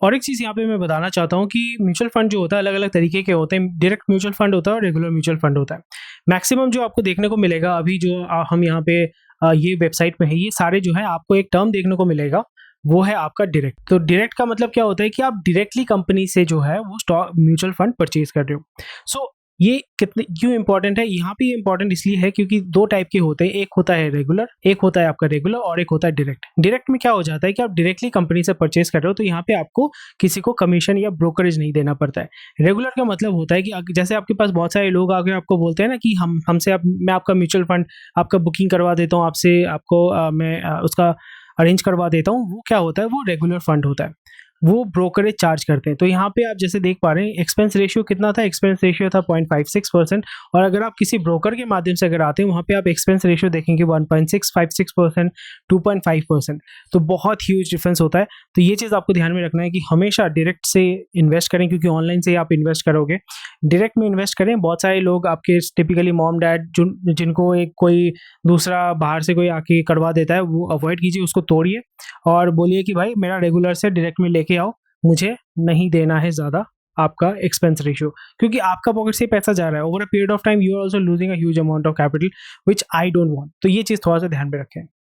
और एक चीज़ यहाँ पे मैं बताना चाहता हूँ कि म्यूचुअल फंड जो होता है अलग-अलग तरीके के होते हैं। डायरेक्ट म्यूचुअल फंड होता है और रेगुलर म्यूचुअल फंड होता है। मैक्सिमम जो आपको देखने को मिलेगा अभी जो हम यहाँ पे ये वेबसाइट पे है, ये सारे जो है आपको एक टर्म देखने को मिलेगा, वो है आपका डायरेक्ट। तो डायरेक्ट का मतलब क्या होता है कि आप डायरेक्टली कंपनी से जो है वो स्टॉक म्यूचुअल फंड परचेज कर रहे हो। सो ये कितने क्यों इंपॉर्टेंट है, यहाँ पे ये इंपॉर्टेंट इसलिए है क्योंकि दो टाइप के होते हैं, एक होता है रेगुलर, एक होता है आपका रेगुलर और एक होता है डायरेक्ट। डायरेक्ट में क्या हो जाता है कि आप डायरेक्टली कंपनी से परचेज कर रहे हो, तो यहाँ पे आपको किसी को कमीशन या ब्रोकरेज नहीं देना पड़ता है। रेगुलर का मतलब होता है कि जैसे आपके पास बहुत सारे लोग आके आपको बोलते हैं ना कि हमसे आप मैं आपका म्यूचुअल फंड आपका बुकिंग करवा देता हूँ, आपसे आपको मैं उसका अरेंज करवा देता हूँ, वो क्या होता है, वो रेगुलर फंड होता है। वो ब्रोकरेज चार्ज करते हैं। तो यहाँ पे आप जैसे देख पा रहे हैं एक्सपेंस रेशियो कितना था, एक्सपेंस रेशियो था 0.56%। और अगर आप किसी ब्रोकर के माध्यम से अगर आते हैं, वहाँ पे आप एक्सपेंस रेशियो देखेंगे 1.656%, 2.5%। तो बहुत ह्यूज डिफरेंस होता है। तो ये चीज़ आपको ध्यान में रखना है कि हमेशा डायरेक्ट से इन्वेस्ट करें, क्योंकि ऑनलाइन से ही आप इन्वेस्ट करोगे। डायरेक्ट में इन्वेस्ट करें। बहुत सारे लोग आपके टिपिकली मॉम डैड जिनको एक कोई दूसरा बाहर से कोई आके करवा देता है, वो अवॉइड कीजिए, उसको तोड़िए और बोलिए कि भाई मेरा रेगुलर से डायरेक्ट में लेके आओ, मुझे नहीं देना है ज़्यादा आपका एक्सपेंस रेशियो, क्योंकि आपका पॉकेट से पैसा जा रहा है। Over a period of time you are also losing a huge amount of capital which I don't want. तो ये चीज़ थोड़ा सा ध्यान में रखें।